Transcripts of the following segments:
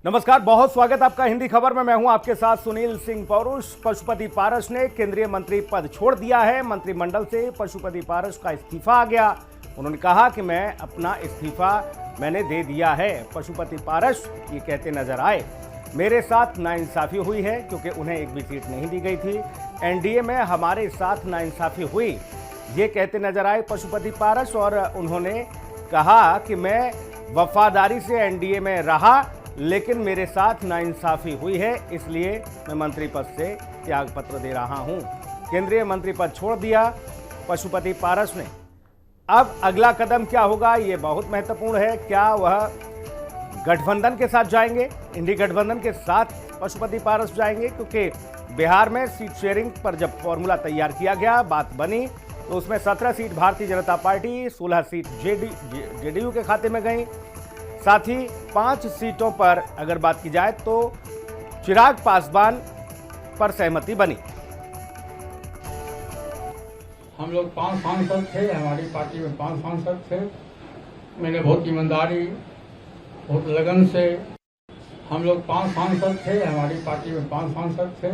नमस्कार, बहुत स्वागत आपका हिंदी खबर में। मैं हूं आपके साथ सुनील सिंह पौरुष। पशुपति पारस ने केंद्रीय मंत्री पद छोड़ दिया है। मंत्रिमंडल से पशुपति पारस का इस्तीफा आ गया। उन्होंने कहा कि मैं अपना इस्तीफा मैंने दे दिया है। पशुपति पारस ये कहते नजर आए, मेरे साथ नाइंसाफी हुई है क्योंकि उन्हें एक भी सीट नहीं दी गई थी। एनडीए में हमारे साथ नाइंसाफी हुई, ये कहते नजर आए पशुपति पारस। और उन्होंने कहा कि मैं वफादारी से एनडीए में रहा, लेकिन मेरे साथ नाइंसाफी हुई है, इसलिए मैं मंत्री पद से त्यागपत्र दे रहा हूं। केंद्रीय मंत्री पद छोड़ दिया पशुपति पारस ने। अब अगला कदम क्या होगा, ये बहुत महत्वपूर्ण है। क्या वह गठबंधन के साथ जाएंगे, इंडी गठबंधन के साथ पशुपति पारस जाएंगे? क्योंकि बिहार में सीट शेयरिंग पर जब फॉर्मूला तैयार किया गया, बात बनी, तो उसमें 17 seat Bharatiya Janata party, 16 seat JDU के खाते में गई। साथ ही 5 सीटों पर अगर बात की जाए तो चिराग पासवान पर सहमति बनी। हम लोग 5 सांसद थे, हमारी पार्टी में 5 सांसद थे। मैंने बहुत ईमानदारी, बहुत लगन से, हम लोग 5 सांसद थे, हमारी पार्टी में 5 सांसद थे।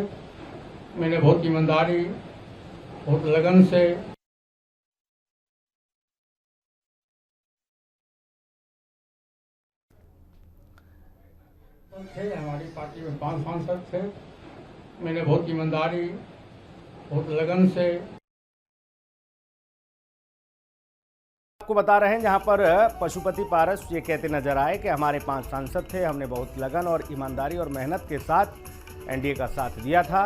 मैंने बहुत ईमानदारी, बहुत लगन से हमारी पार्टी में 5 सांसद थे। मैंने बहुत ईमानदारी, बहुत लगन से आपको बता रहे हैं, जहां पर पशुपति पारस ये कहते नजर आए कि हमारे 5 सांसद थे, हमने बहुत लगन और ईमानदारी और मेहनत के साथ एनडीए का साथ दिया था,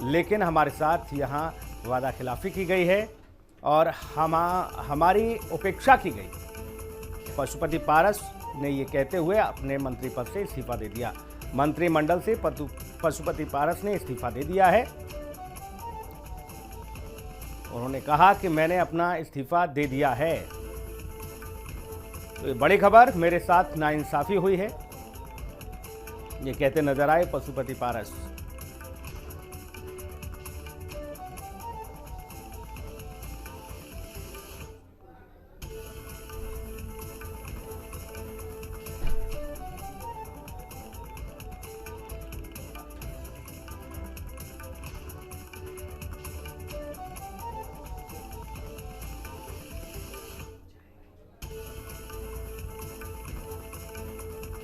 लेकिन हमारे साथ यहां वादा खिलाफी की गई है और हमारी उपेक्षा की गई। पशुपति पारस ने ये कहते हुए अपने मंत्री पद से इस्तीफा दे दिया। मंत्रिमंडल से पशुपति पारस ने इस्तीफा दे दिया है। उन्होंने कहा कि मैंने अपना इस्तीफा दे दिया है। तो ये बड़ी खबर, मेरे साथ नाइंसाफी हुई है, ये कहते नजर आए पशुपति पारस।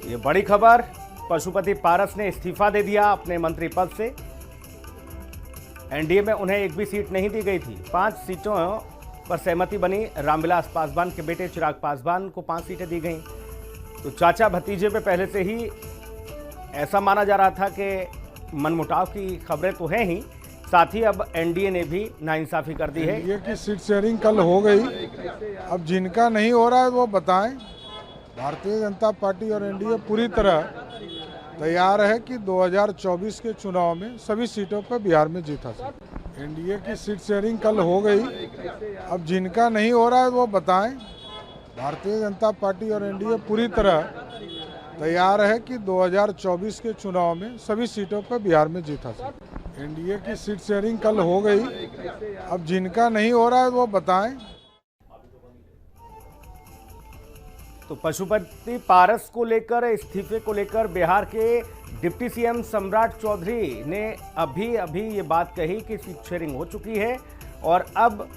ये बड़ी खबर, पशुपति पारस ने इस्तीफा दे दिया अपने मंत्री पद से। एनडीए में उन्हें एक भी सीट नहीं दी गई थी। 5 सीटों पर सहमति बनी। रामविलास पासवान के बेटे चिराग पासवान को 5 सीटें दी गईं। तो चाचा भतीजे पे पहले से ही ऐसा माना जा रहा था कि मनमुटाव की खबरें तो हैं ही, साथ ही अब एनडीए ने भी नाइंसाफी कर दी है। एनडीए की सीट शेयरिंग कल हो गई। अब जिनका नहीं हो रहा है वो बताएं। भारतीय जनता पार्टी और एनडीए पूरी तरह तैयार है कि 2024 के चुनाव में सभी सीटों पर बिहार में जीत हासिल। एनडीए की सीट शेयरिंग कल हो गई। अब जिनका नहीं हो रहा है वो बताएं। भारतीय जनता पार्टी और एनडीए पूरी तरह तैयार है कि 2024 के चुनाव में सभी सीटों पर बिहार में जीत हासिल। एनडीए की सीट शेयरिंग कल हो गई। अब जिनका नहीं हो रहा है वो बताएं। तो पशुपति पारस को लेकर, इस्तीफे को लेकर बिहार के डिप्टी सीएम सम्राट चौधरी ने अभी ये बात कही कि सीट शेयरिंग हो चुकी है और अब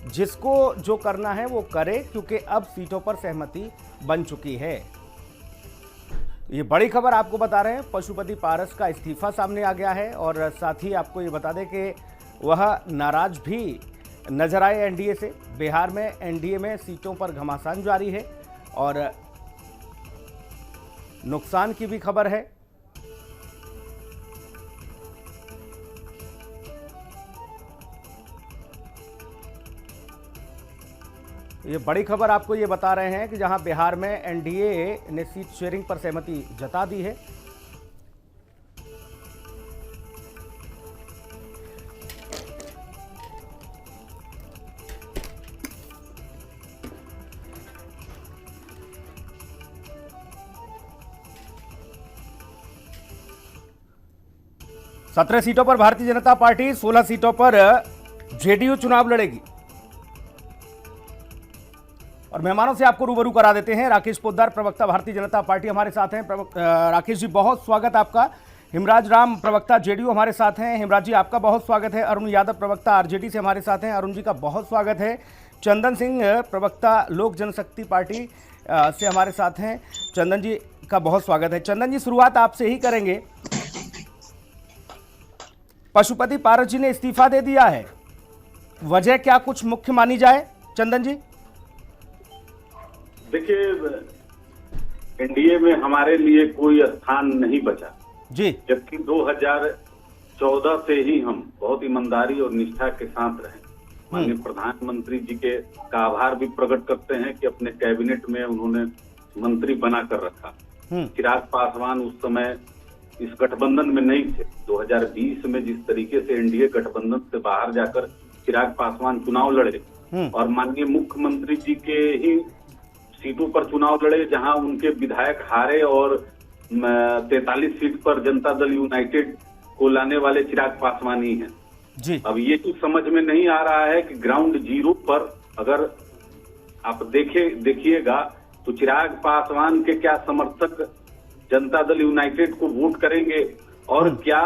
जिसको जो करना है वो करे, क्योंकि अब सीटों पर सहमति बन चुकी है। ये बड़ी खबर आपको बता रहे हैं, पशुपति पारस का इस्तीफा सामने आ गया है। और साथ ही आपको ये बता दें कि वह नाराज भी नजर आए एनडीए से। बिहार में एनडीए में सीटों पर घमासान जारी है और नुकसान की भी खबर है। ये बड़ी खबर आपको ये बता रहे हैं कि जहां बिहार में एनडीए ने सीट शेयरिंग पर सहमति जता दी है। सत्रह सीटों पर भारतीय जनता पार्टी, 16 सीटों पर जेडीयू चुनाव लड़ेगी। और मेहमानों से आपको रूबरू करा देते हैं। राकेश पोद्दार, प्रवक्ता भारतीय जनता पार्टी, हमारे साथ हैं। राकेश जी, बहुत स्वागत आपका। हिमराज राम, प्रवक्ता जेडीयू, हमारे साथ हैं। हिमराज जी, आपका बहुत स्वागत है। अरुण यादव, प्रवक्ता आरजेडी से हमारे साथ हैं। अरुण जी का बहुत स्वागत है। चंदन सिंह, प्रवक्ता लोक जनशक्ति पार्टी से हमारे साथ हैं। चंदन जी का बहुत स्वागत है। चंदन जी, शुरुआत आपसे ही करेंगे। पशुपति पारस जी ने इस्तीफा दे दिया है, वजह क्या कुछ मुख्य मानी जाए? चंदन जी। देखिए, एनडीए में हमारे लिए कोई स्थान नहीं बचा जी, जबकि 2014 से ही हम बहुत ईमानदारी और निष्ठा के साथ रहे। माननीय प्रधानमंत्री जी के का आभार भी प्रकट करते हैं कि अपने कैबिनेट में उन्होंने मंत्री बनाकर रखा। चिराग पासवान उस समय इस गठबंधन में नहीं थे। 2020 में जिस तरीके से एनडीए गठबंधन से बाहर जाकर चिराग पासवान चुनाव लड़े और माननीय मुख्यमंत्री जी के ही सीटों पर चुनाव लड़े, जहां उनके विधायक हारे और 43 सीट पर जनता दल यूनाइटेड को लाने वाले चिराग पासवान ही हैं जी। अब ये कुछ समझ में नहीं आ रहा है कि ग्राउंड जीरो पर अगर आप देखिएगा तो चिराग पासवान के क्या समर्थक जनता दल यूनाइटेड को वोट करेंगे और क्या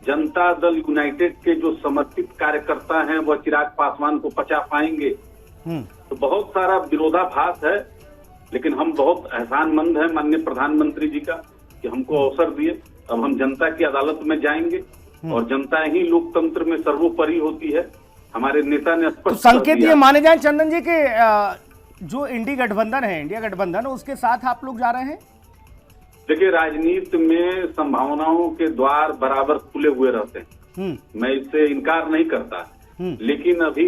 जनता दल यूनाइटेड के जो समर्पित कार्यकर्ता हैं वह चिराग पासवान को पचा पाएंगे। तो बहुत सारा विरोधाभास है, लेकिन हम बहुत एहसानमंद हैं माननीय प्रधानमंत्री जी का कि हमको अवसर दिए। अब हम जनता की अदालत में जाएंगे और जनता ही लोकतंत्र में सर्वोपरि होती है। हमारे नेता ने तो संकेत ये माने जाए चंदन जी के जो इंडिया गठबंधन उसके साथ आप लोग जा रहे हैं? देखिए, राजनीति में संभावनाओं के द्वार बराबर खुले हुए रहते हैं, मैं इससे इनकार नहीं करता। लेकिन अभी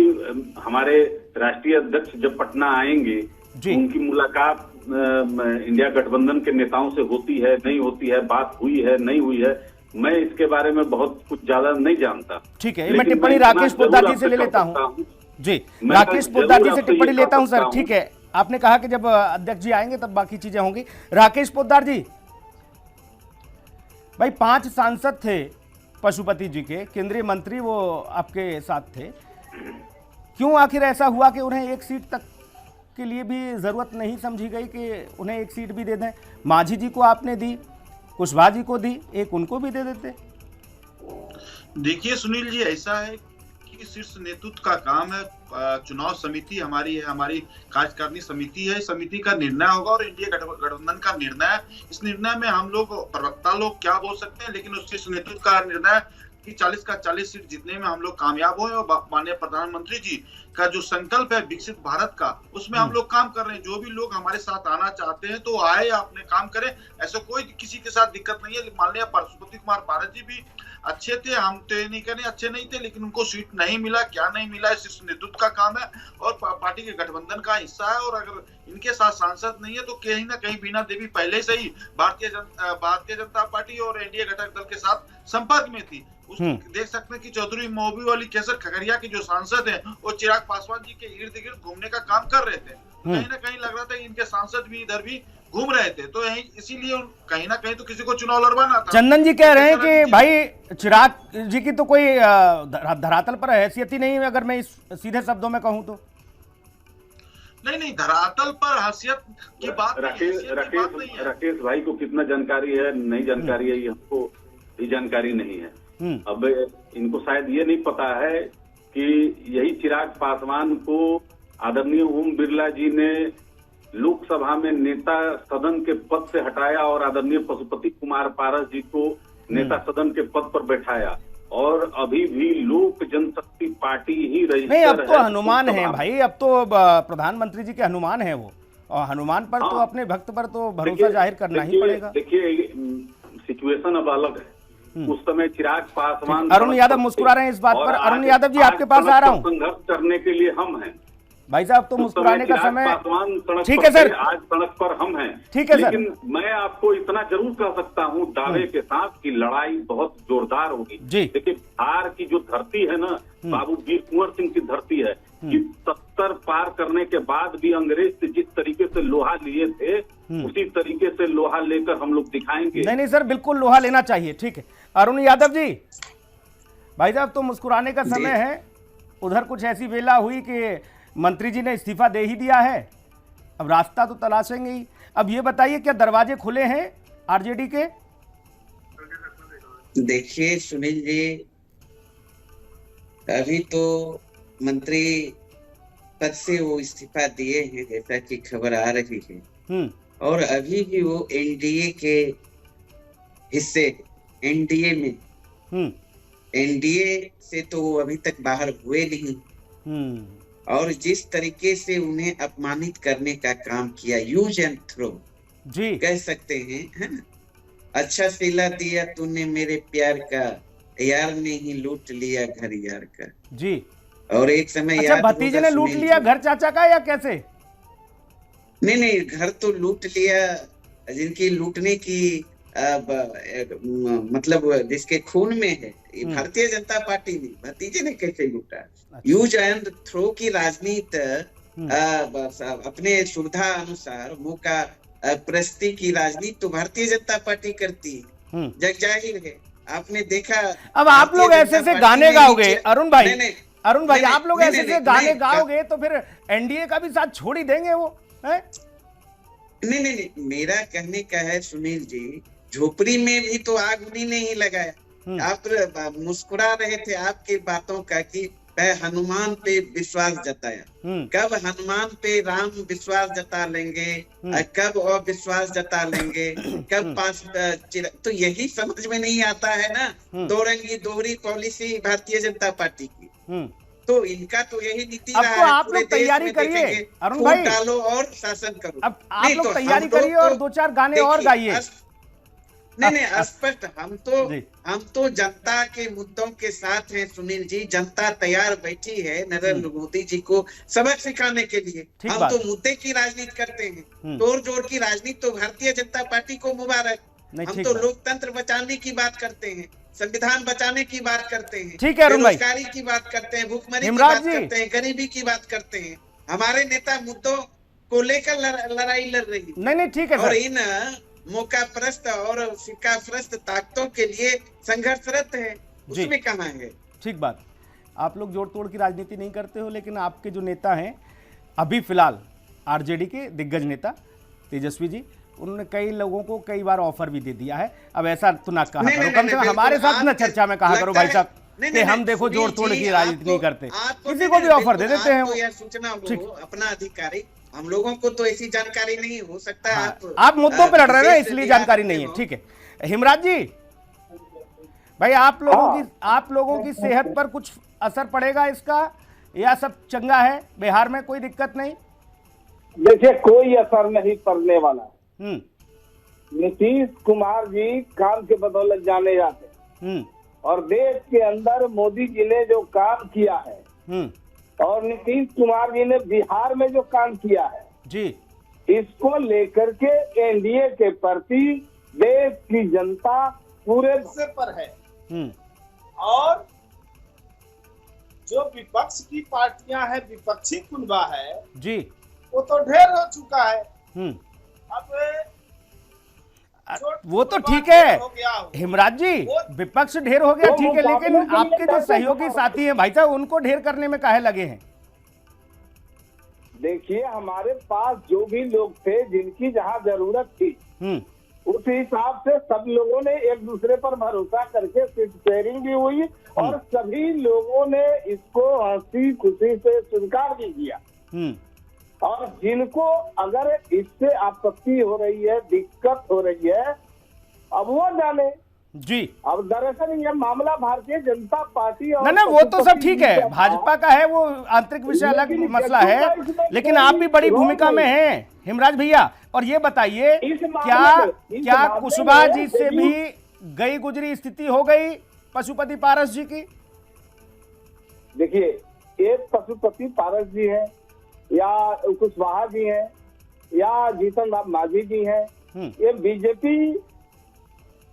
हमारे राष्ट्रीय अध्यक्ष जब पटना आएंगे, उनकी मुलाकात इंडिया गठबंधन के नेताओं से होती है नहीं होती है, बात हुई है नहीं हुई है, मैं इसके बारे में बहुत कुछ ज्यादा नहीं जानता। ठीक है, मैं टिप्पणी राकेश पोद्दार जी से ले लेता हूँ जी। राकेश पोद्दार जी से टिप्पणी लेता हूँ सर। ठीक है, आपने कहा कि जब अध्यक्ष जी आएंगे तब बाकी चीजें होंगी। राकेश पोद्दार जी, भाई 5 सांसद थे पशुपति जी के, केंद्रीय मंत्री वो आपके साथ थे, क्यों आखिर ऐसा हुआ कि उन्हें एक सीट तक के लिए भी जरूरत नहीं समझी गई कि उन्हें एक सीट भी दे दें? मांझी जी को आपने दी, कुशवाहा जी को दी, एक उनको भी दे देते। देखिए सुनील जी, ऐसा है कि शीर्ष नेतृत्व का काम है। चुनाव समिति हमारी है, हमारी कार्यकारिणी समिति है, समिति का निर्णय होगा और इंडिया गठबंधन का निर्णय है। इस निर्णय में हम लोग प्रवक्ता लोग क्या बोल सकते हैं, लेकिन उस शीर्ष नेतृत्व का निर्णय कि 40 का 40 सीट जीतने में हम लोग कामयाब हुए और माननीय प्रधानमंत्री जी का जो संकल्प है विकसित भारत का, उसमें हम लोग काम कर रहे हैं। जो भी लोग हमारे साथ आना चाहते हैं तो आए, अपने काम करें, ऐसा कोई किसी के साथ दिक्कत नहीं है। माननीय पशुपति कुमार पारस जी भी अच्छे थे, हम तो ये नहीं करें अच्छे नहीं थे, लेकिन उनको सीट नहीं मिला, क्या नहीं मिला, शीर्ष नेतृत्व का काम है और पार्टी के गठबंधन का हिस्सा है। और अगर इनके साथ सांसद नहीं है तो कहीं ना कहीं बीना देवी पहले से ही भारतीय जनता पार्टी और एनडीए घटक दल के साथ संपर्क में थी। देख सकते हैं कि चौधरी महबूब अली कैसर खगड़िया के जो सांसद हैं वो चिराग पासवान जी के इर्द गिर्द घूमने का काम कर रहे थे। कहीं ना कहीं लग रहा था कि इनके सांसद भी इधर भी घूम रहे थे, तो इसीलिए कहीं ना कहीं तो किसी को चुनाव लड़वाना था। चंदन जी कह रहे हैं कि भाई चिराग जी की तो कोई धरातल पर हैसियत ही नहीं है, अगर मैं इस सीधे शब्दों में कहूं तो। नहीं, धरातल पर हैसियत की बात राकेश भाई को कितना जानकारी है नहीं जानकारी है, ये हमको भी जानकारी नहीं है। अब इनको शायद ये नहीं पता है कि यही चिराग पासवान को आदरणीय ओम बिरला जी ने लोकसभा में नेता सदन के पद से हटाया और आदरणीय पशुपति कुमार पारस जी को नेता सदन के पद पर बैठाया, और अभी भी लोक जनशक्ति पार्टी ही रही। नहीं, अब तो हनुमान है भाई, अब तो प्रधानमंत्री जी के हनुमान है वो, और हनुमान पर तो अपने भक्त पर तो भरोसा जाहिर करना ही पड़ेगा। देखिए, सिचुएशन अब अलग है। उस समय चिराग पासवान, अरुण यादव मुस्कुरा रहे हैं इस बात पर। अरुण यादव जी, आपके पास आ रहा हूँ। संघर्ष करने के लिए हम हैं भाई साहब, तो मुस्कुराने का समय। ठीक है सर, आज सड़क पर हम हैं। ठीक है सर, लेकिन मैं आपको इतना जरूर कह सकता हूं दावे के साथ कि लड़ाई बहुत जोरदार होगी। देखिए, बिहार की जो धरती है ना, बाबू वीर कुंवर सिंह की धरती है, कि 70 पार करने के बाद भी अंग्रेज से जिस तरीके से लोहा लिए थे उसी तरीके से लोहा लेकर हम लोग दिखाएंगे। नहीं सर, बिल्कुल लोहा लेना चाहिए। ठीक है अरुण यादव जी, भाई साहब तो मुस्कुराने का समय है। उधर कुछ ऐसी वेला हुई कि मंत्री जी ने इस्तीफा दे ही दिया है, अब रास्ता तो तलाशेंगे ही। अब ये बताइए, क्या दरवाजे खुले हैं आरजेडी के? देखिए सुनील जी, अभी तो मंत्री पद से वो इस्तीफा दिए हैं, जैसा कि खबर आ रही है, और अभी भी वो एनडीए के हिस्से, एनडीए में, एनडीए से तो वो अभी तक बाहर हुए नहीं। और जिस तरीके से उन्हें अपमानित करने का काम किया, यूज एंड थ्रो जी कह सकते हैं, है ना। अच्छा सिला दिया तूने मेरे प्यार का, यार ने ही लूट लिया घर यार का जी। और एक समय अच्छा, याद भतीजे होगा ने लूट सुनील लिया जी। घर चाचा का, या कैसे? नहीं, घर तो लूट लिया जिनकी लूटने की मतलब जिसके खून में है, ये भारतीय जनता पार्टी ने, भतीजे ने कैसे लूटा? अच्छा। यूज एंड थ्रो की राजनीति अपने सुविधा अनुसार, मौका प्रस्ती की राजनीति तो भारतीय जनता पार्टी करती है, जग जाहिर है। आपने देखा। अब आप लोग ऐसे से गाने गाओगे अरुण भाई, अरुण भाई आप लोग ऐसे से गाने गाओगे तो फिर एनडीए का भी साथ छोड़ ही देंगे वो, है? नहीं, मेरा कहने का है सुनील जी, झोपड़ी में भी तो आग उन्हीं ने ही लगाया। आप मुस्कुरा रहे थे आपकी बातों का कि हनुमान पे विश्वास जताया। कब हनुमान पे राम विश्वास जता लेंगे, कब और विश्वास जता लेंगे, कब पास तो यही समझ में नहीं आता है ना। दो रंगी दोहरी पॉलिसी भारतीय जनता पार्टी की, तो इनका तो यही नीति रहा है। आप लोग तैयारी करिए अरुण भाई, डालो और शासन करो। अब आप लोग तैयारी करिए और दो चार गाने और गाइए। नहीं, स्पष्ट हम तो जनता के मुद्दों के साथ हैं सुनील जी। जनता तैयार बैठी है नरेंद्र मोदी जी को सबक सिखाने के लिए। हम तो मुद्दे की राजनीति करते हैं, तोड़ जोड़ की राजनीति तो भारतीय जनता पार्टी को मुबारक। हम तो लोकतंत्र बचाने की बात करते हैं, संविधान बचाने की बात करते हैं, ठीक है अरुण भाई, बेरोजगारी की बात करते हैं, भूखमरी की बात करते हैं, गरीबी की बात करते हैं। हमारे नेता मुद्दों को लेकर लड़ाई लड़ रही है। नहीं ठीक है, और इन मौका प्रस्त और फिका प्रस्त ताकतों के लिए संघर्षरत है, उसमें कहाँ है? ठीक बात। आप लोग जोड़ तोड़ की राजनीति नहीं करते हो, लेकिन आपके जो नेता हैं अभी फिलहाल आरजेडी के दिग्गज नेता तेजस्वी जी, उन्होंने कई लोगों को कई बार ऑफर भी दे दिया है। अब ऐसा तो ना कहा करो, कम से कम हमारे साथ ना चर्चा में कहा करो भाई साहब कि हम देखो जोड़ तोड़ की राजनीति नहीं करते, किसी को भी ऑफर दे देते हैं। यह सूचना हो अपना अधिकारी, हम लोगों को तो ऐसी जानकारी नहीं हो सकता। आप मुद्दों पे लड़ रहे हैं ना, इसलिए जानकारी नहीं है। ठीक है हिमराज जी, भाई आप लोगों की सेहत पर कुछ असर पड़ेगा इसका, या सब चंगा है? बिहार में कोई दिक्कत नहीं? देखिए, कोई असर नहीं पड़ने वाला। नीतीश कुमार जी काम के बदौलत जाने जाते, और देश के अंदर मोदी जी ने जो काम किया है और नीतीश कुमार जी ने बिहार में जो काम किया है जी, इसको लेकर के एनडीए के प्रति देश की जनता पूरे पर है। और जो विपक्ष की पार्टियां हैं, विपक्षी कुनबा है जी, वो तो ढेर हो चुका है। अब वो तो ठीक है हिमराज जी, विपक्ष ढेर हो गया ठीक है, लेकिन आपके जो सहयोगी साथी हैं भाई साहब, उनको ढेर करने में काहे लगे हैं? देखिए, हमारे पास जो भी लोग थे जिनकी जहां जरूरत थी, उस हिसाब से सब लोगों ने एक दूसरे पर भरोसा करके सीट शेयरिंग भी हुई और सभी लोगों ने इसको हंसी खुशी से स्वीकार भी किया। और जिनको अगर इससे आपत्ति हो रही है, दिक्कत हो रही है, अब वो जाने जी। अब दरअसल ये मामला भारतीय जनता पार्टी और ना वो तो सब ठीक है, भाजपा का है, वो आंतरिक विषय अलग मसला है, लेकिन आप भी बड़ी भूमिका में हैं हिमराज भैया। और ये बताइए, क्या कुशवाहा जी से भी गई गुजरी स्थिति हो गई पशुपति पारस जी की? देखिए, एक पशुपति पारस जी है या कुशवाहा जी हैं या जीतन राम मांझी जी हैं, ये बीजेपी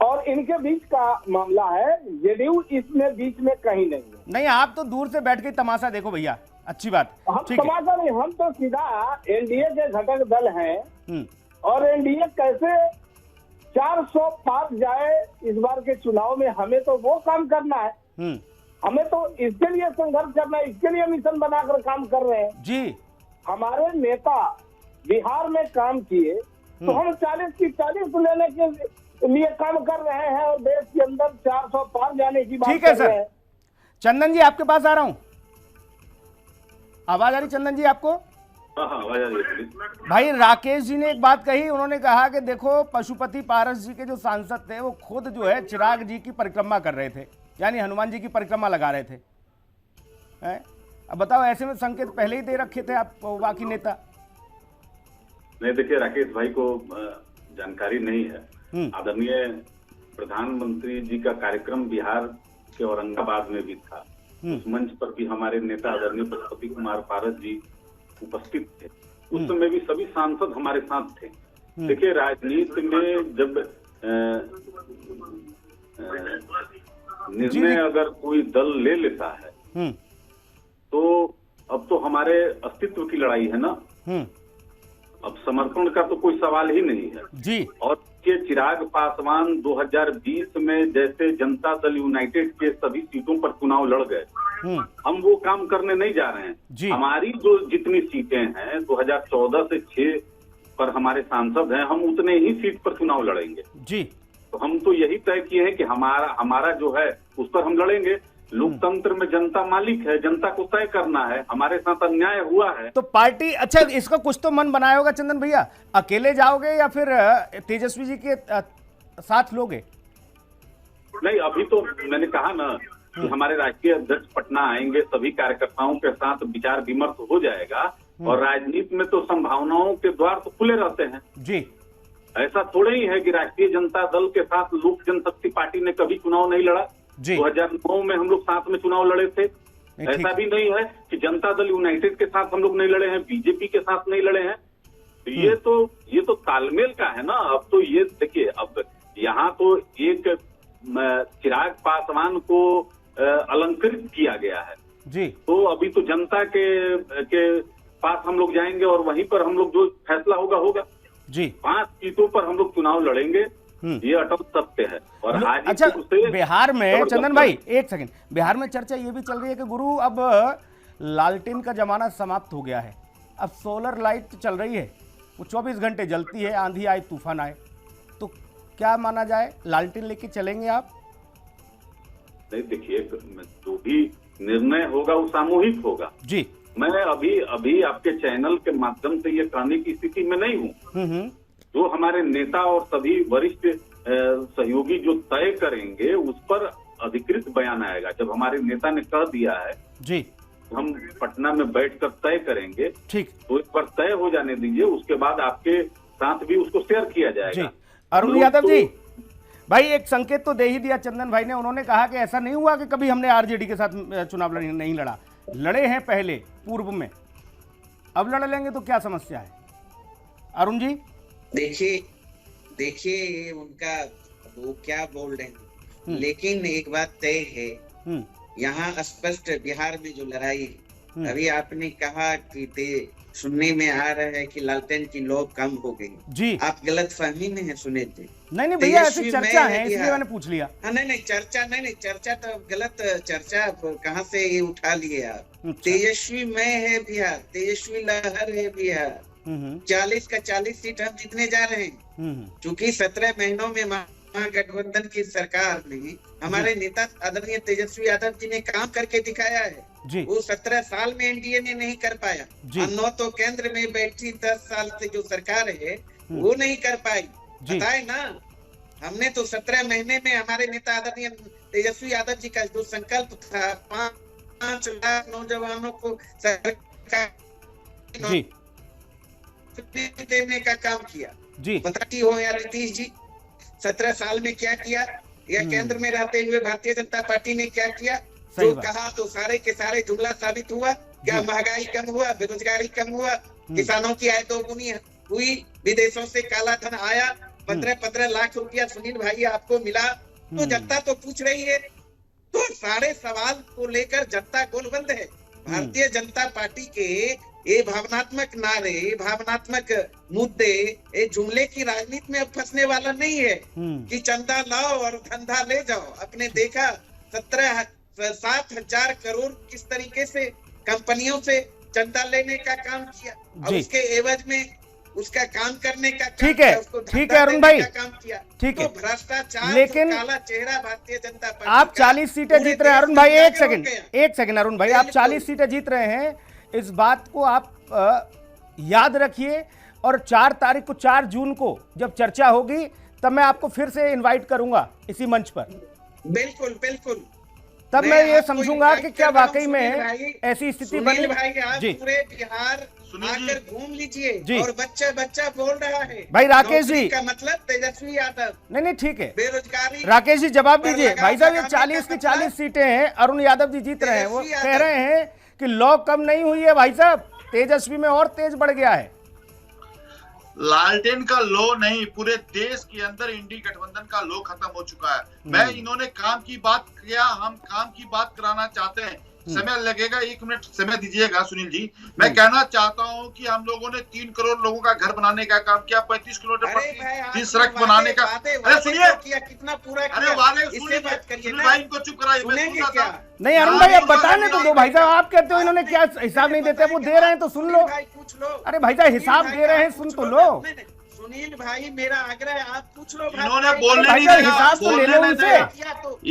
और इनके बीच का मामला है। जेडीयू इसमें बीच में कहीं नहीं है। नहीं, आप तो दूर से बैठ के तमाशा देखो भैया, अच्छी बात। हम तमाशा नहीं, हम तो सीधा एनडीए के घटक दल हैं और एनडीए कैसे 400 पार जाए इस बार के चुनाव में, हमें तो वो काम करना है। हमें तो इसके लिए संघर्ष करना है, इसके लिए मिशन बनाकर काम कर रहे हैं जी। हमारे नेता बिहार में काम किए, तो हम 40 की 40 लेने के लिए काम कर रहे हैं और देश के अंदर 400 पार जाने की बात ठीक है कर रहे सर। हैं। चंदन जी आपके पास आ रहा हूं, आवाज आ रही चंदन जी आपको? हाँ हाँ आवाज आ रही है, प्लीज। भाई राकेश जी ने एक बात कही, उन्होंने कहा कि देखो पशुपति पारस जी के जो सांसद थे वो खुद जो है चिराग जी की परिक्रमा कर रहे थे, यानी हनुमान जी की परिक्रमा लगा रहे थे। हैं? अब बताओ, ऐसे में संकेत पहले ही दे रखे थे आप बाकी नेता? नहीं, देखिए राकेश भाई को जानकारी नहीं है। आदरणीय प्रधानमंत्री जी का कार्यक्रम बिहार के औरंगाबाद में भी था। उस मंच पर भी हमारे नेता आदरणीय पशुपति कुमार पारस जी उपस्थित थे। उस समय भी सभी सांसद हमारे साथ थे। देखिए, राजनीति में जब निर्णय अगर कोई दल ले लेता है तो अब तो हमारे अस्तित्व की लड़ाई है ना। अब समर्पण का तो कोई सवाल ही नहीं है जी। और के चिराग पासवान 2020 में जैसे जनता दल यूनाइटेड के सभी सीटों पर चुनाव लड़ गए, हम वो काम करने नहीं जा रहे हैं। हमारी जो जितनी सीटें हैं 2014 से 6 पर हमारे सांसद हैं, हम उतने ही सीट पर चुनाव लड़ेंगे जी। तो हम तो यही तय किए हैं कि हमारा जो है उस पर हम लड़ेंगे। लोकतंत्र में जनता मालिक है, जनता को तय करना है। हमारे साथ अन्याय हुआ है तो पार्टी, अच्छा इसका कुछ तो मन बनाया होगा चंदन भैया, अकेले जाओगे या फिर तेजस्वी जी के साथ लोगे? नहीं, अभी तो मैंने कहा ना कि हमारे राष्ट्रीय अध्यक्ष पटना आएंगे, सभी कार्यकर्ताओं के साथ विचार विमर्श हो जाएगा और राजनीति में तो संभावनाओं के द्वार तो खुले रहते हैं जी। ऐसा थोड़ा ही है कि राष्ट्रीय जनता दल के साथ लोक जनशक्ति पार्टी ने कभी चुनाव नहीं लड़ा। 2009 में हम लोग साथ में चुनाव लड़े थे। ऐसा भी नहीं है कि जनता दल यूनाइटेड के साथ हम लोग नहीं लड़े हैं, बीजेपी के साथ नहीं लड़े हैं। तो ये तो तालमेल का है ना। अब तो ये देखिए, अब यहाँ तो एक चिराग पासवान को अलंकृत किया गया है जी। तो अभी तो जनता के पास हम लोग जाएंगे और वहीं पर हम लोग जो फैसला होगा जी। 5 सीटों पर हम लोग चुनाव लड़ेंगे, ये अटल सत्य है। और आज अच्छा, बिहार में चंदन भाई एक सेकंड, बिहार में चर्चा ये भी चल रही है कि गुरु अब लालटेन का जमाना समाप्त हो गया है, अब सोलर लाइट चल रही है, वो 24 घंटे जलती है, आंधी आए तूफान आए, तो क्या माना जाए, लालटेन लेके चलेंगे आप? नहीं, देखिए जो भी निर्णय होगा वो सामूहिक होगा जी। मैं अभी आपके चैनल के माध्यम से ये कहने की स्थिति में नहीं हूँ। जो हमारे नेता और सभी वरिष्ठ सहयोगी जो तय करेंगे उस पर अधिकृत बयान आएगा। जब हमारे नेता ने कह दिया है जी हम पटना में बैठकर तय करेंगे, ठीक, तो इस पर तय हो जाने दीजिए, उसके बाद आपके साथ भी उसको शेयर किया जाएगा। अरुण यादव जी, भाई एक संकेत तो दे ही दिया चंदन भाई ने, उन्होंने कहा कि ऐसा नहीं हुआ कि कभी हमने आरजेडी के साथ चुनाव नहीं लड़ा, लड़े हैं पहले पूर्व में, अब लड़ लेंगे तो क्या समस्या है? अरुण जी देखिए उनका वो क्या बोल रहे हैं, लेकिन एक बात तय है, यहाँ स्पष्ट बिहार में जो लड़ाई, अभी आपने कहा कि सुनने में आ रहा है कि लालटेन की लौ कम हो गई जी। आप गलत फहमी में है सुने थे। नहीं भैया, ऐसी चर्चा है इसलिए मैंने पूछ लिया। नहीं चर्चा तो गलत चर्चा कहाँ से ये उठा लिए आप। तेजस्वी में है बिहार, तेजस्वी लहर है बिहार, 40 का 40 सीट हम जीतने जा रहे हैं। चूंकि 17 महीनों में महागठबंधन की सरकार ने हमारे नेता आदरणीय तेजस्वी यादव जी ने काम करके दिखाया है जी। वो 17 साल में एनडीए ने नहीं कर पाया, और तो केंद्र में बैठी 10 साल से जो सरकार है वो नहीं कर पाई, बताए ना। हमने तो 17 महीने में हमारे नेता आदरणीय तेजस्वी यादव जी का जो संकल्प था 5 लाख नौजवानों को सरकार देने का काम किया जी। बताती हो यार नीतीश जी 17 साल में क्या किया, या केंद्र में रहते हुए भारतीय जनता पार्टी ने क्या किया। जो कहा तो सारे के सारे जुमला साबित हुआ। क्या महंगाई कम हुआ, बेरोजगारी कम हुआ, किसानों की आय दोगुनी हुई, विदेशों से काला धन आया, 15-15 लाख रुपया सुनील भाई आपको मिला। तो जनता तो पूछ रही है, तो सारे सवाल को लेकर जनता गोलबंद है। भारतीय जनता पार्टी के ये भावनात्मक नारे, भावनात्मक मुद्दे, ये जुमले की राजनीति में अब फंसने वाला नहीं है कि चंदा लाओ और धंधा ले जाओ। आपने देखा 7,000 करोड़ किस तरीके से कंपनियों से चंदा लेने का काम किया, और उसके एवज में उसका काम करने का काम ठीक है, किया, उसको ठीक है धंधा अरुण देने भाई, का काम किया। ठीक है। तो भ्रष्टाचार, लेकिन जो काला चेहरा भारतीय जनता पार्टी आप का 40 सीटें पूरे जीत रहे हैं देश अरुण भाई, में एक जाकर सेकंड, हो गया। एक सेकंड अरुण भाई, आप बिल्कुल। 40 सीटें जीत रहे हैं, इस बात को आप याद रखिए। और 4 तारीख को, 4 जून को जब चर्चा होगी तब मैं आपको फिर से इनवाइट करूंगा इसी मंच पर। बिल्कुल बिल्कुल, तब मैं ये आपको समझूंगा invite कि क्या कर रहा हूं, वाकई सुनील में भाई। ऐसी स्थिति सुनील बनी। भाई, आप जी पूरे बिहार सुनील जी। आकर घूम लीजिए। जी। और बच्चा बच्चा बोल रहा है भाई राकेश नौकरी जी। का मतलब तेजस्वी यादव, नहीं नहीं ठीक है, बेरोजगारी। राकेश जी जवाब पर दीजिए। लगा भाई साहब, ये लगाने 40 का की 40 मतलब सीटें हैं, अरुण यादव जी जीत रहे हैं, वो तेजस्वी कह यादव। रहे हैं कि लॉ कम नहीं हुई है भाई साहब, तेजस्वी में और तेज बढ़ गया है। लालटेन का लो नहीं, पूरे देश के अंदर इंडी गठबंधन का लो खत्म हो चुका है। मैं इन्होंने काम की बात किया, हम काम की बात कराना चाहते हैं। समय लगेगा, 1 मिनट समय दीजिएगा सुनील जी। मैं कहना चाहता हूं कि हम लोगों ने 3 करोड़ लोगों का घर बनाने का काम किया, 35 किलोमीटर प्रति सड़क बनाने का। अरे सुनिए, कितना पूरा अरे वादे इससे बात करिए सुनील ना। भाई, इनको चुप कराइए। मैं सुनेंगे सुन रहा क्या? था। नहीं अरुण भाई, अब बताने तो दो भाई साहब, आप कहते हो इन्होंने क्या हिसाब नहीं देते, वो दे रहे हैं तो सुन लो। भाई पूछ लो। अरे भाई साहब, हिसाब दे रहे हैं, सुन तो लो। सुनील भाई, मेरा आग्रह है, आप पूछ लो। इन्होंने बोलने भाई नहीं साहब, दिया, हिसाब तो ले बोलने लो नहीं उनसे। दिया।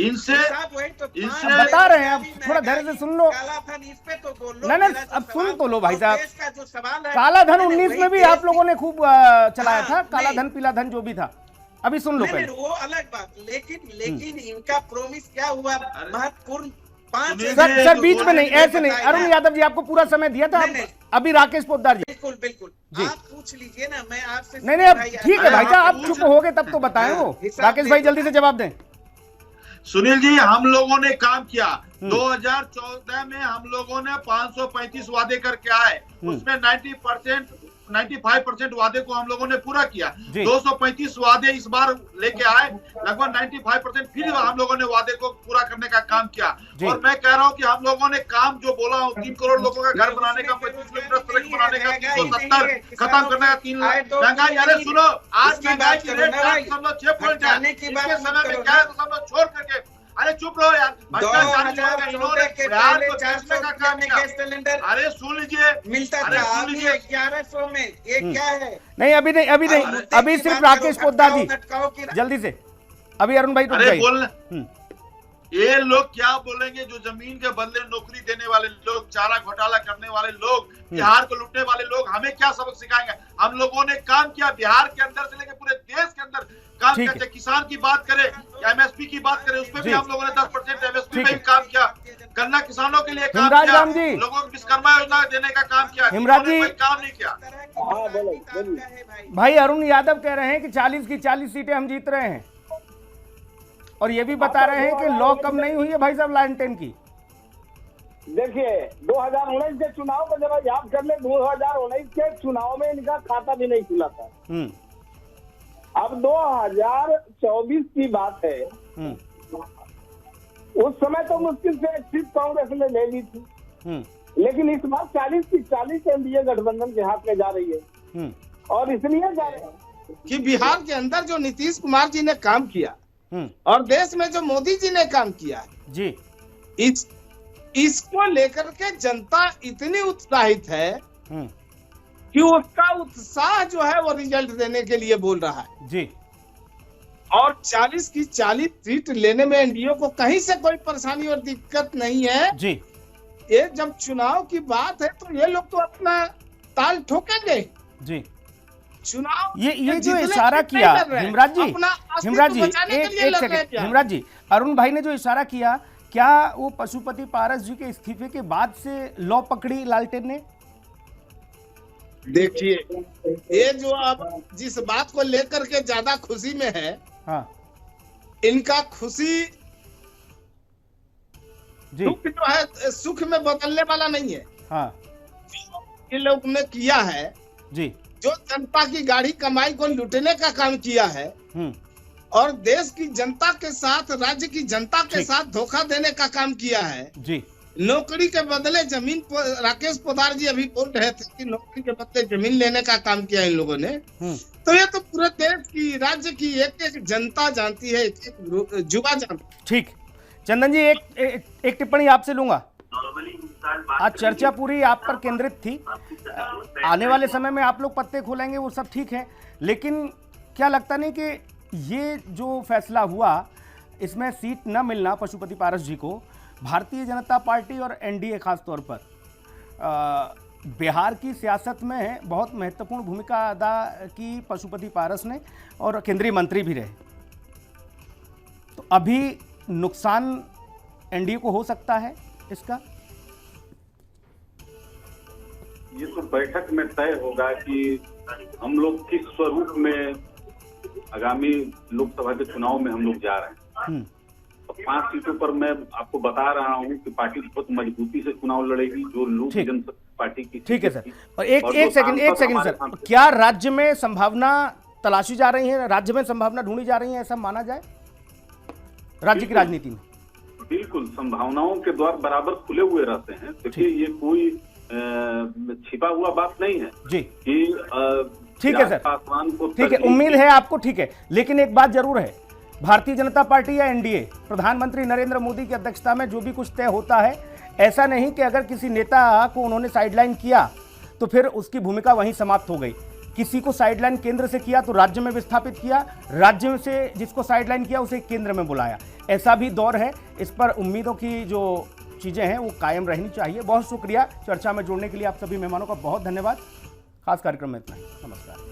इनसे अब बता रहे हैं, आप थोड़ा धैर्य से सुन लो। काला धन, इस पे तो बोल लो। नहीं, नहीं, मेरा जो अब सुन सवाल तो लो भाई और साहब। देश का जो सवाल है, काला धन नहीं, 19 वही में भी देश आप लोगों ने खूब चलाया हाँ, था, काला नहीं। धन पीला धन जो भी था। अभी सुन लो नहीं, पहले। नहीं, वो अलग बात। लेकिन इनका प्रोमिस क्या हुआ महत्वपूर्ण? 5 सुनील सर जी, सर जो बीच में नहीं, ऐसे नहीं। बताया। अरुण यादव जी, आपको पूरा समय दिया था। नहीं, नहीं। अभी राकेश पोद्दार जी। बिल्कुल बिल्कुल, जी। आप पूछ लीजिए ना, मैं आपसे नहीं नहीं, अब भाई, ठीक है भाई साहब, आप पूछ- चुप हो गए तब तो बताएं वो। हिसाब राकेश दे भाई दो। जल्दी से जवाब दें। सुनील जी, हम लोगों ने काम किया। 2014 में हम लोगों ने 535 वादे करके आए, उसमें 95% वादे को हम लोगों ने पूरा किया। जी। 235 वादे इस बार लेके आए, लगभग 95% फिर हम लोगों ने वादे को पूरा करने का काम किया। जी। और मैं कह रहा हूँ कि हम लोगों ने काम जो बोला हूँ, 3 करोड़ लोगों का घर बनाने का, 35 किलोमीटर सड़क बनाने का, 370 खत्म करने का, 3 लाख महंगाई। अरे सुनो, आज महंगाई की रेट 8.6 है, इसके समय में 11 छोड़ करके। अरे चुप रहो यार, भ्रष्टाचार जाएगा। इन्होंने बिहार को बेचने का काम किया। सिलेंडर अरे सुन लीजिए, मिलता अरे था, सुन अभी लीजिए। 1100 में। ये क्या है? नहीं अभी नहीं, अभी नहीं, अभी सिर्फ राकेश पोद्दार जी, जल्दी से। अभी अरुण भाई रुक अरे जाइए। बोल, ये लोग क्या बोलेंगे? जो जमीन के बदले नौकरी देने वाले लोग, चारा घोटाला करने वाले लोग, बिहार को लूटने वाले लोग, हमें क्या सबक सिखाएंगे? हम लोगों ने काम किया, बिहार के अंदर से लेकर पूरे देश के अंदर काम ठीक किया। है। चाहे किसान की बात करें या एमएसपी की बात करें, उसमें भी जी। हम लोगों ने 10% एमएसपी ठीक में है। भी काम किया। गन्ना किसानों के लिए काम हिमराज किया, राम जी। लोगों को विश्वकर्मा योजना देने का काम किया। हिमराज इन्होंने जी। कोई काम नहीं किया। हाँ, बोलिए। भाई अरुण यादव कह रहे हैं कि 40 की 40 सीटें हम जीत रहे हैं, और ये भी बता रहे हैं कि लॉ कम नहीं हुई है भाई साहब लालटेन की। देखिए, 2019 के चुनाव को जरा याद कर ले। 2019 के चुनाव में इनका खाता भी नहीं खुला था। अब 2024 की बात है। उस समय तो मुश्किल से एक सीट कांग्रेस ने ले ली थी, लेकिन इस बार 40 की 40 एनडीए गठबंधन के हाथ में जा रही है। और इसलिए जा रहे हैं कि बिहार के अंदर जो नीतीश कुमार जी ने काम किया और देश में जो मोदी जी ने काम किया जी, इसको लेकर के जनता इतनी उत्साहित है कि उसका उत्साह जो है वो रिजल्ट देने के लिए बोल रहा है जी। और 40 की 40 सीट लेने में एनडीए को कहीं से कोई परेशानी और दिक्कत नहीं है जी। ये जब चुनाव की बात है तो ये लोग तो अपना ताल ठोकेंगे जी। चुनाव ये जो इशारा किया हिमराज जी, हिमराज जी एक सेकंड, हिमराज जी, अरुण भाई ने जो इशारा किया, क्या वो पशुपति पारस जी के इस्तीफे के बाद से लॉ पकड़ी लालटेन ने? देखिए, ये जो अब जिस बात को लेकर के ज्यादा खुशी में है, हाँ इनका खुशी जी, दुख जो है सुख में बदलने वाला नहीं है। हाँ ये लोग ने किया है जी, जो जनता की गाढ़ी कमाई को लूटने का काम किया है और देश की जनता के साथ, राज्य की जनता के साथ धोखा देने का काम किया है जी। नौकरी के बदले जमीन। राकेश पोद्दार जी अभी बोल रहे थे कि नौकरी के बदले जमीन लेने का काम किया इन लोगों ने। तो ये तो पूरे देश की, राज्य की एक एक जनता जानती है, एक एक युवा जानती है। ठीक, चंदन जी एक टिप्पणी आपसे लूंगा। आज चर्चा पूरी आप पर केंद्रित थी। आने वाले समय में आप लोग पत्ते खोलेंगे, वो सब ठीक है, लेकिन क्या लगता नहीं कि ये जो फैसला हुआ इसमें सीट न मिलना पशुपति पारस जी को, भारतीय जनता पार्टी और एनडीए खास तौर पर बिहार की सियासत में बहुत महत्वपूर्ण भूमिका अदा की पशुपति पारस ने, और केंद्रीय मंत्री भी रहे, तो अभी नुकसान एनडीए को हो सकता है इसका? ये तो बैठक में तय होगा कि हम लोग किस स्वरूप में आगामी लोकसभा के चुनाव में हम लोग जा रहे हैं। 5 सीटों पर मैं आपको बता रहा हूं कि पार्टी बहुत मजबूती से चुनाव लड़ेगी, जो लोक जनशक्ति पार्टी की। ठीक है सर, और एक सेकंड सर, क्या राज्य में संभावना तलाशी जा रही है, राज्य में संभावना ढूंढी जा रही है, ऐसा माना जाए राज्य की राजनीति में? बिल्कुल, संभावनाओं के द्वार बराबर खुले हुए रहते हैं। देखिए, ये कोई छिपा हुआ बात नहीं है जी कि ठीक है सर, ठीक है, उम्मीद है आपको, ठीक है, लेकिन एक बात जरूर है, भारतीय जनता पार्टी या एनडीए, प्रधानमंत्री नरेंद्र मोदी की अध्यक्षता में जो भी कुछ तय होता है, ऐसा नहीं कि अगर किसी नेता को उन्होंने साइडलाइन किया तो फिर उसकी भूमिका वहीं समाप्त हो गई। किसी को साइडलाइन केंद्र से किया तो राज्य में विस्थापित किया, राज्य से जिसको साइडलाइन किया उसे केंद्र में बुलाया, ऐसा भी दौर है। इस पर उम्मीदों की जो चीज़ें हैं वो कायम रहनी चाहिए। बहुत शुक्रिया, चर्चा में जुड़ने के लिए आप सभी मेहमानों का बहुत धन्यवाद। खास कार्यक्रम में इतना ही, नमस्कार।